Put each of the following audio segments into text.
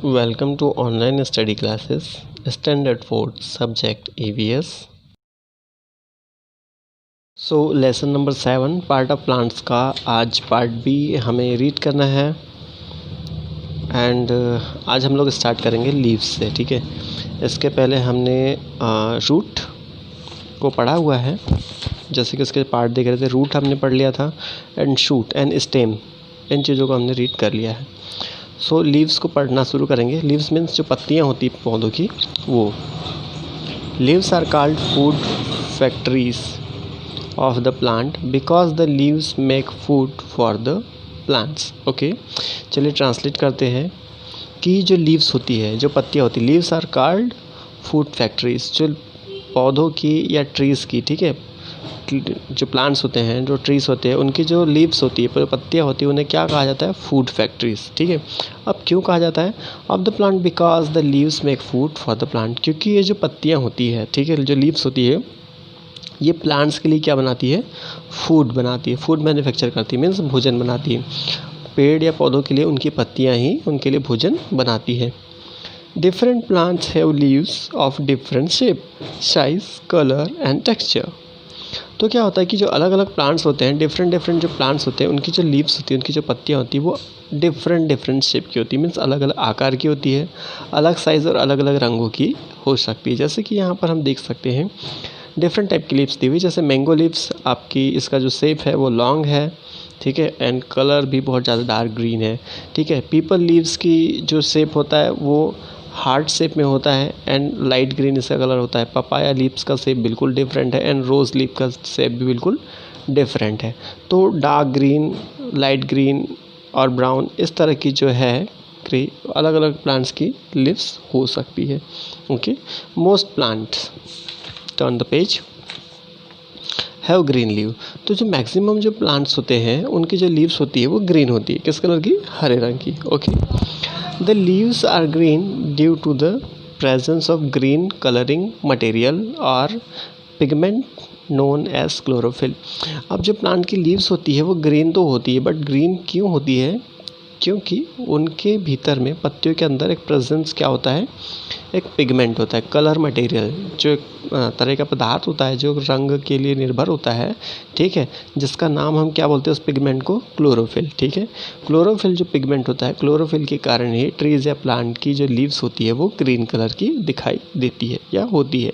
Welcome to online study classes, Standard 4 Subject EVS. So lesson number 7 part of plants का आज part B हमें read करना है and आज हम लोग स्टार्ट करेंगे लीव्स से। ठीक है, इसके पहले हमने रूट को पढ़ा हुआ है, जैसे कि इसके पार्ट देख रहे थे। रूट हमने पढ़ लिया था एंड शूट एंड स्टेम, इन चीज़ों को हमने रीड कर लिया है। सो लीव्स को पढ़ना शुरू करेंगे। लीव्स मीन्स जो पत्तियाँ होती पौधों की, वो leaves are called food factories of the plant because the leaves make food for the plants. Okay, चलिए ट्रांसलेट करते हैं कि जो लीव्स होती है, जो पत्तियाँ होती, leaves are called food factories, जो पौधों की या ट्रीज़ की, ठीक है, जो प्लांट्स होते हैं, जो ट्रीज़ होते हैं, उनकी जो लीव्स होती है, पत्तियाँ होती है, उन्हें क्या कहा जाता है? Food factories. ठीक है, अब क्यों कहा जाता है of the plant? Because the leaves make food for the plant, क्योंकि ये जो पत्तियाँ होती है, ठीक है, जो लीव्स होती है, ये प्लांट्स के लिए क्या बनाती है? फूड बनाती है, फूड मैन्युफैक्चर करती है, मीन्स भोजन बनाती है। पेड़ या पौधों के लिए उनकी पत्तियाँ ही उनके लिए भोजन बनाती है। Different plants have leaves of different shape, size, colour and texture. तो क्या होता है कि जो अलग अलग प्लांट्स होते हैं, डिफरेंट जो प्लांट्स होते हैं, उनकी जो लीव्स होती है, उनकी जो पत्तियाँ होती है, वो डिफरेंट शेप की होती है, मीन्स अलग अलग आकार की होती है, अलग साइज़ और अलग अलग रंगों की हो सकती है। जैसे कि यहाँ पर हम देख सकते हैं डिफरेंट टाइप की लीव्स दी हुई। जैसे मैंगो लीव्स, आपकी इसका जो शेप है वो लॉन्ग है, ठीक है, एंड कलर भी बहुत ज़्यादा डार्क ग्रीन है। ठीक है, पीपल लीव्स की जो शेप होता है वो हार्ट शेप में होता है एंड लाइट ग्रीन इसका कलर होता है। पपाया लीव्स का शेप बिल्कुल डिफरेंट है एंड रोज़ लीफ का शेप भी बिल्कुल डिफरेंट है। तो डार्क ग्रीन, लाइट ग्रीन और ब्राउन, इस तरह की जो है ग्रे, अलग अलग प्लांट्स की लीव्स हो सकती है। Okay, most plants, turn the page, have green leave. तो जो मैक्सिमम जो प्लांट्स होते हैं, उनकी जो लीव्स होती है वो ग्रीन होती है। किस कलर की? हरे रंग की। Okay, the leaves are green due to the presence of green colouring material और पिगमेंट नोन एज क्लोरोफिल। अब जो प्लांट की लीव्स होती है वो ग्रीन तो होती है, बट ग्रीन क्यों होती है? क्योंकि उनके भीतर में, पत्तियों के अंदर एक प्रेजेंस क्या होता है? एक पिगमेंट होता है, कलर मटेरियल, जो एक तरह का पदार्थ होता है जो रंग के लिए निर्भर होता है, ठीक है, जिसका नाम हम क्या बोलते हैं उस पिगमेंट को? क्लोरोफिल। ठीक है, क्लोरोफिल जो पिगमेंट होता है, क्लोरोफिल के कारण ही ट्रीज या प्लांट की जो लीव्स होती है वो ग्रीन कलर की दिखाई देती है या होती है।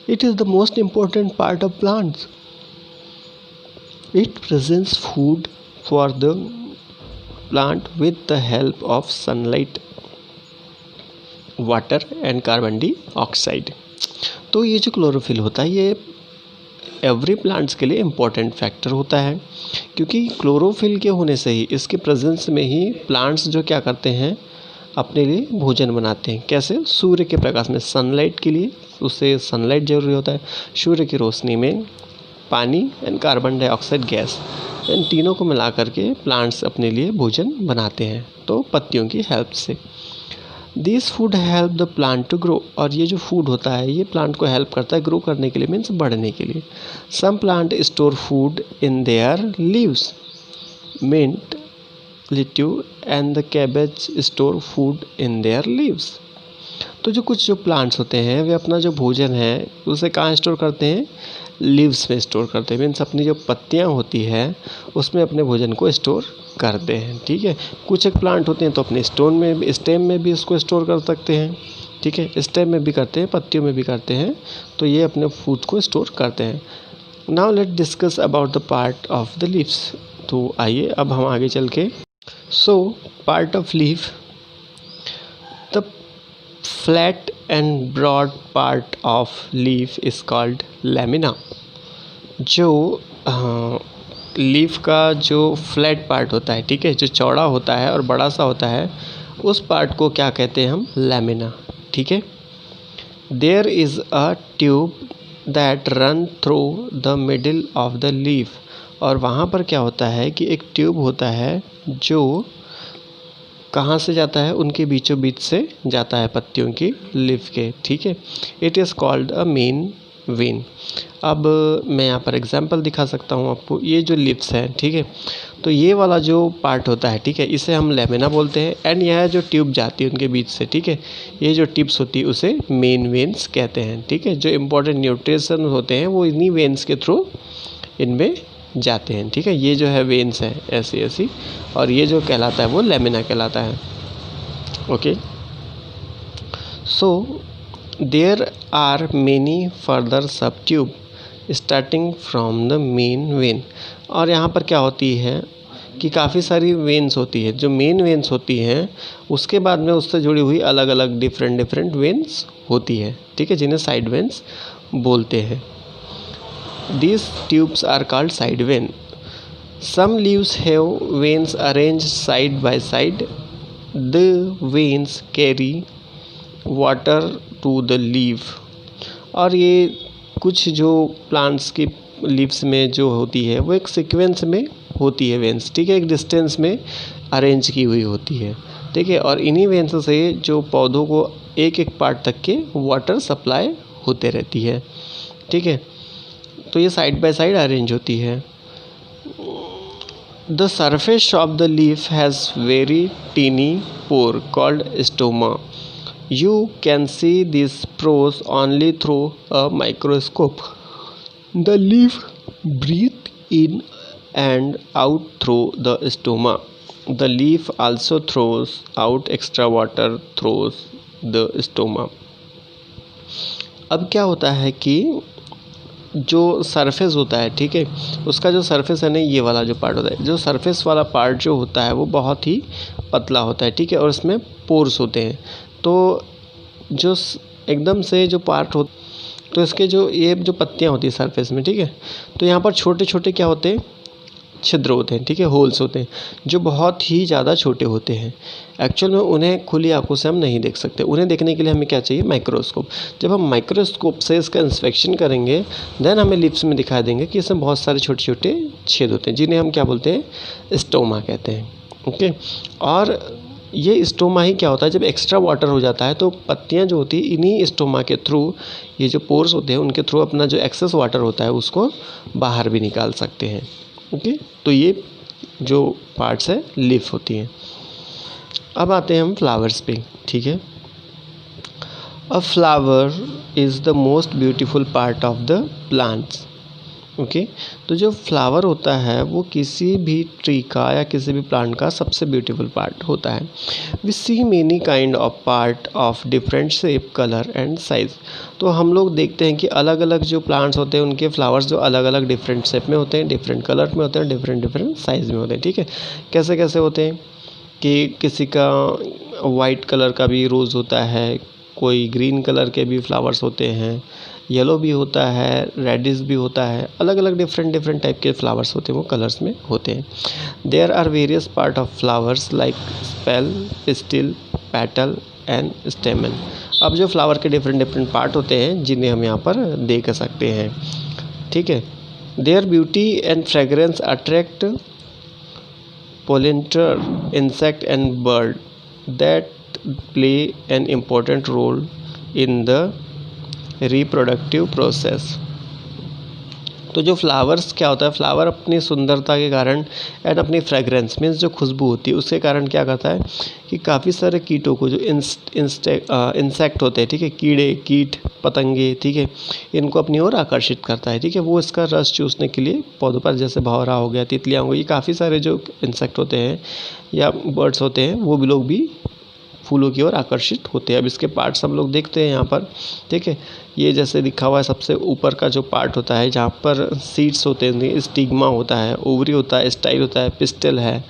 It is the most important part of plants. It presents food for the plant with the help of sunlight, water and carbon dioxide. तो ये जो क्लोरोफिल होता है, ये एवरी प्लांट्स के लिए इम्पोर्टेंट फैक्टर होता है, क्योंकि क्लोरोफिल के होने से ही, इसके प्रेजेंस में ही प्लांट्स जो क्या करते हैं, अपने लिए भोजन बनाते हैं। कैसे? सूर्य के प्रकाश में, सनलाइट के लिए उसे सनलाइट जरूरी होता है, सूर्य की रोशनी में पानी एंड कार्बन डाइऑक्साइड गैस, इन तीनों को मिला करके प्लांट्स अपने लिए भोजन बनाते हैं, तो पत्तियों की हेल्प से। This food help the plant to grow. और ये जो फूड होता है, ये प्लांट को हेल्प करता है ग्रो करने के लिए, मीन्स बढ़ने के लिए। Some plant store food in their leaves, mint, lettuce and the cabbage store food in their leaves. तो जो कुछ जो प्लांट्स होते हैं, वे अपना जो भोजन है उसे कहाँ स्टोर करते हैं? लीव्स में स्टोर करते हैं, मीन्स अपनी जो पत्तियाँ होती है उसमें अपने भोजन को स्टोर करते हैं। ठीक है, कुछ एक प्लांट होते हैं तो अपने स्टेम में भी उसको स्टोर कर सकते हैं। ठीक है, स्टेम में भी करते हैं, पत्तियों में भी करते हैं, तो ये अपने फूड को स्टोर करते हैं। Now let discuss about the part of the leaves. तो आइए अब हम आगे चल के, so part of leaf, the flat and broad part of leaf is called lamina. जो लीफ का जो फ्लैट पार्ट होता है, ठीक है, जो चौड़ा होता है और बड़ा सा होता है, उस पार्ट को क्या कहते हैं हम? लैमिना। ठीक है, there is a tube that run through the middle of the leaf. और वहाँ पर क्या होता है कि एक ट्यूब होता है जो कहाँ से जाता है? उनके बीचों बीच से जाता है, पत्तियों की लीफ के। ठीक है, it is called a main vein. अब मैं यहाँ पर एग्जांपल दिखा सकता हूँ आपको। ये जो लिप्स हैं, ठीक है, तो ये वाला जो पार्ट होता है, ठीक है, इसे हम लेमिना बोलते हैं। एंड यह जो ट्यूब जाती है उनके बीच से, ठीक है, ये जो टिप्स होती है उसे मेन वेन्स कहते हैं, ठीक है। जो इम्पोर्टेंट न्यूट्रिशन होते हैं वो इन्हीं वेन्स के थ्रू इनमें जाते हैं, ठीक है। ये जो है वेन्स हैं ऐसी ऐसी, और ये जो कहलाता है वो लेमिना कहलाता है। Okay, so there are many further sub tube starting from the main vein. और यहाँ पर क्या होती है कि काफ़ी सारी वेन्स होती है। जो मेन वेन्स होती हैं उसके बाद में उससे जुड़ी हुई अलग अलग डिफरेंट वेन्स होती है, ठीक है, जिन्हें साइड वेन्स बोलते हैं। These tubes are called side vein. Some leaves have veins arranged side by side. The veins carry water to the leaf. और ये कुछ जो प्लांट्स की लीव्स में जो होती है वो एक सीक्वेंस में होती है वेन्स, ठीक है, एक डिस्टेंस में अरेंज की हुई होती है, ठीक है। और इन्हीं वेन्स से जो पौधों को एक एक पार्ट तक के वाटर सप्लाई होते रहती है, ठीक है। तो ये साइड बाय साइड अरेंज होती है। The surface of the leaf has very tiny pore called stoma. You can see this pores only through a microscope. The leaf breathe in and out through the stoma. The leaf also throws out extra water throws the stoma. अब क्या होता है कि जो surface होता है, ठीक है, उसका जो सरफेस है ना, ये वाला जो पार्ट होता है, जो सरफेस वाला पार्ट जो होता है वो बहुत ही पतला होता है, ठीक है, और उसमें पोर्स होते हैं। तो जो एकदम से जो पार्ट हो, तो इसके जो ये जो पत्तियाँ होती है सरफेस में, ठीक है, तो यहाँ पर छोटे छोटे क्या होते हैं, छिद्र होते हैं, ठीक है, होल्स होते हैं, जो बहुत ही ज़्यादा छोटे होते हैं। एक्चुअल में उन्हें खुली आंखों से हम नहीं देख सकते। उन्हें देखने के लिए हमें क्या चाहिए, माइक्रोस्कोप। जब हम माइक्रोस्कोप से इसका इंस्पेक्शन करेंगे देन हमें लिप्स में दिखा देंगे कि इसमें बहुत सारे छोटे छोटे छेद होते हैं, जिन्हें हम क्या बोलते हैं, स्टोमा कहते हैं। ओके, और ये स्टोमा ही क्या होता है, जब एक्स्ट्रा वाटर हो जाता है तो पत्तियाँ जो होती है इन्हीं स्टोमा के थ्रू, ये जो पोर्स होते हैं उनके थ्रू अपना जो एक्सेस वाटर होता है उसको बाहर भी निकाल सकते हैं। ओके, तो ये जो पार्ट्स है लीफ होती हैं। अब आते हैं हम फ्लावर्स पे, ठीक है। अ flower is the most beautiful part of the plants. Okay, तो जो फ्लावर होता है वो किसी भी ट्री का या किसी भी प्लांट का सबसे ब्यूटीफुल पार्ट होता है। We see many kind of part of different shape, colour and size. तो हम लोग देखते हैं कि अलग अलग जो प्लांट्स होते हैं उनके फ्लावर्स जो अलग अलग डिफरेंट शेप में होते हैं, डिफरेंट कलर में होते हैं, डिफरेंट साइज़ में होते हैं, ठीक है। कैसे कैसे होते हैं कि किसी का वाइट कलर का भी रोज़ होता है, कोई ग्रीन कलर के भी फ्लावर्स होते हैं, येलो भी होता है, रेडिश भी होता है, अलग अलग डिफरेंट टाइप के फ्लावर्स होते हैं, वो कलर्स में होते हैं। There are various part of flowers like sepal, pistil, petal and stamen. अब जो फ्लावर के डिफरेंट पार्ट होते हैं जिन्हें हम यहाँ पर देख सकते हैं, ठीक है। Their beauty and fragrance attract pollinator, insect and bird that play an important role in the reproductive process. तो जो फ्लावर्स क्या होता है, फ्लावर अपनी सुंदरता के कारण एंड अपनी फ्रेगरेंस मीन्स जो खुशबू होती है उसके कारण क्या करता है कि काफ़ी सारे कीटों को, जो इंसेक्ट होते हैं, ठीक है, कीड़े, कीट, पतंगे, ठीक है, इनको अपनी ओर आकर्षित करता है, ठीक है। वो इसका रस चूसने के लिए पौधों पर, जैसे भंवरा हो गया, तितलियाँ हो गई, काफ़ी सारे जो इंसेक्ट होते हैं या बर्ड्स होते हैं वो भी लोग भी फूलों की ओर आकर्षित होते हैं। अब इसके पार्ट्स हम लोग देखते हैं यहाँ पर, ठीक है। ये जैसे लिखा हुआ है, सबसे ऊपर का जो पार्ट होता है जहाँ पर सीड्स होते हैं, स्टिग्मा होता है, ओवरी होता है, स्टाइल होता है, पिस्टल है,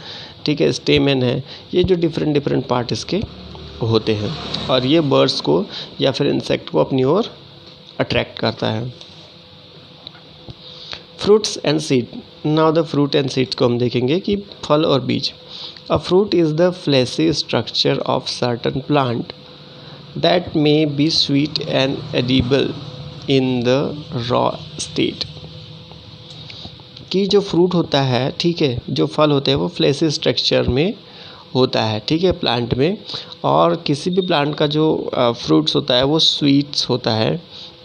ठीक है, स्टेमन है, ये जो डिफरेंट पार्ट इसके होते हैं। और ये बर्ड्स को या फिर इंसेक्ट को अपनी ओर अट्रैक्ट करता है। Fruits and seed. Now the fruit and seeds को हम देखेंगे कि फल और बीज। A fruit is the fleshy structure of certain plant that may be sweet and edible in the raw state. कि जो फ्रूट होता है, ठीक है, जो फल होते हैं वो फ्लेशी स्ट्रक्चर में होता है, ठीक है, प्लांट में। और किसी भी प्लांट का जो फ्रूट्स होता है वो स्वीट्स होता है,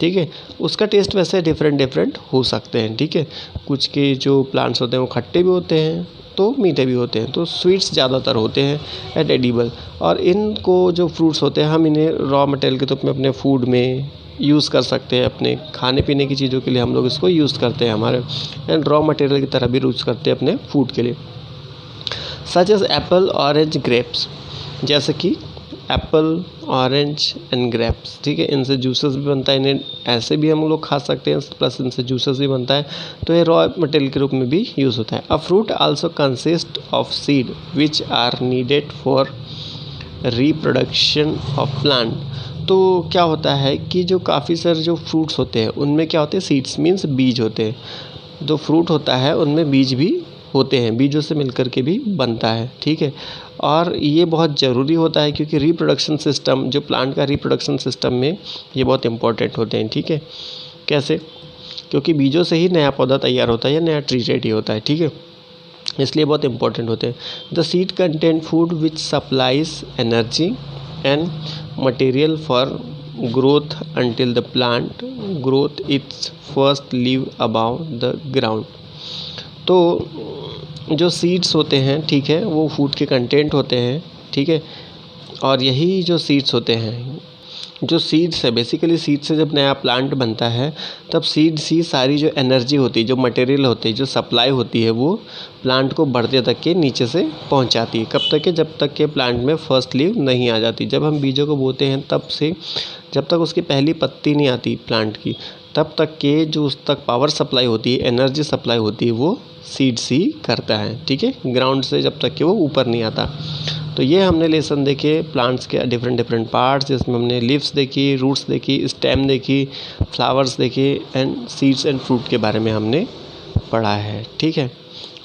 ठीक है। उसका टेस्ट वैसे डिफरेंट हो सकते हैं, ठीक है। कुछ के जो प्लांट्स होते हैं वो खट्टे भी होते हैं तो मीठे भी होते हैं, तो स्वीट्स ज़्यादातर होते हैं एंड एडिबल। और इनको जो फ्रूट्स होते हैं हम इन्हें रॉ मटेरियल के तौर पे अपने फूड में यूज़ कर सकते हैं, अपने खाने पीने की चीज़ों के लिए हम लोग इसको यूज़ करते हैं हमारे, एंड रॉ मटेरियल की तरह भी यूज़ करते हैं अपने फूड के लिए। Such as apple, orange, grapes, जैसे कि एप्पल, ऑरेंज एंड ग्रेप्स, ठीक है। इनसे जूसेस भी बनता है, इन्हें ऐसे भी हम लोग खा सकते हैं, प्लस इनसे जूसेस भी बनता है, तो ये रॉ मटेरियल के रूप में भी यूज़ होता है। A fruit also consist of seed which are needed for reproduction of plant. तो क्या होता है कि जो काफ़ी सारे जो फ्रूट्स होते हैं उनमें क्या होते हैं, सीड्स मीन्स बीज होते हैं। जो फ्रूट होता है उनमें बीज भी होते हैं, बीजों से मिलकर के भी बनता है, ठीक है। और ये बहुत ज़रूरी होता है क्योंकि रिप्रोडक्शन सिस्टम, जो प्लांट का रिप्रोडक्शन सिस्टम में ये बहुत इंपॉर्टेंट होते हैं, ठीक है। कैसे? क्योंकि बीजों से ही नया पौधा तैयार होता है या नया ट्री रेडी होता है, ठीक है। इसलिए बहुत इंपॉर्टेंट होते हैं। The seed content food which supplies energy and material for growth until the plant growth it's first leave about the ground. तो जो सीड्स होते हैं, ठीक है, वो फूड के कंटेंट होते हैं, ठीक है। और यही जो सीड्स होते हैं, जो सीड्स है, बेसिकली सीड से जब नया प्लांट बनता है तब सीड्स ही सारी जो एनर्जी होती है, जो मटेरियल होती है, जो सप्लाई होती है, वो प्लांट को बढ़ते तक के नीचे से पहुंचाती है। कब तक के? जब तक के प्लांट में फर्स्ट लीव नहीं आ जाती। जब हम बीजों को बोते हैं तब से जब तक उसकी पहली पत्ती नहीं आती प्लांट की, तब तक के जो उस तक पावर सप्लाई होती है, एनर्जी सप्लाई होती है, वो सीड्स ही करता है, ठीक है। ग्राउंड से जब तक कि वो ऊपर नहीं आता। तो ये हमने लेसन देखे प्लांट्स के डिफरेंट पार्ट्स, जिसमें हमने लीव्स देखी, रूट्स देखी, स्टेम देखी, फ्लावर्स देखे एंड सीड्स एंड फ्रूट के बारे में हमने पढ़ा है, ठीक है।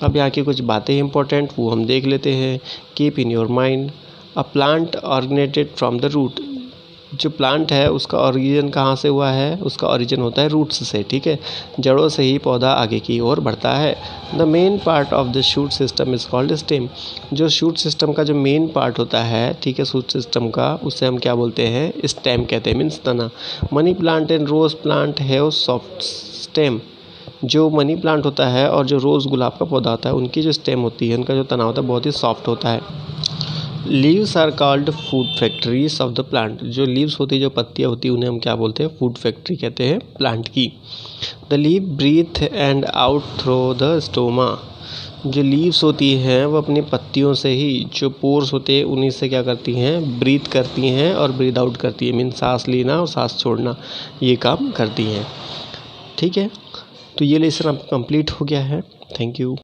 अब यहाँ की कुछ बातें इंपॉर्टेंट वो हम देख लेते हैं। Keep in your mind, a plant originated from the root. जो प्लांट है उसका ओरिजिन कहाँ से हुआ है? उसका ओरिजिन होता है रूट्स से, ठीक है। जड़ों से ही पौधा आगे की ओर बढ़ता है। The main part of the shoot system is called stem. जो शूट सिस्टम का जो मेन पार्ट होता है, ठीक है, शूट सिस्टम का, उसे हम क्या बोलते हैं? स्टेम कहते हैं, मीन्स तना। Money plant and rose plant have soft stem. जो मनी प्लांट होता है और जो रोज़ गुलाब का पौधा होता है, उनकी जो स्टेम होती है, उनका जो तना होता है, बहुत ही सॉफ्ट होता है। Leaves are called food factories of the plant. जो लीव्स होती है, जो पत्तियाँ होती है, उन्हें हम क्या बोलते हैं? फूड फैक्ट्री कहते हैं प्लांट की। The leave breathe and out through the stoma. जो लीव्स होती हैं वो अपनी पत्तियों से ही, जो पोर्स होते हैं उन्हीं से क्या करती हैं? ब्रीथ करती हैं और ब्रीथ आउट करती है, मीन सांस लेना और सांस छोड़ना, ये काम करती हैं, ठीक है। तो ये लेसन अब कंप्लीट हो गया है। Thank you.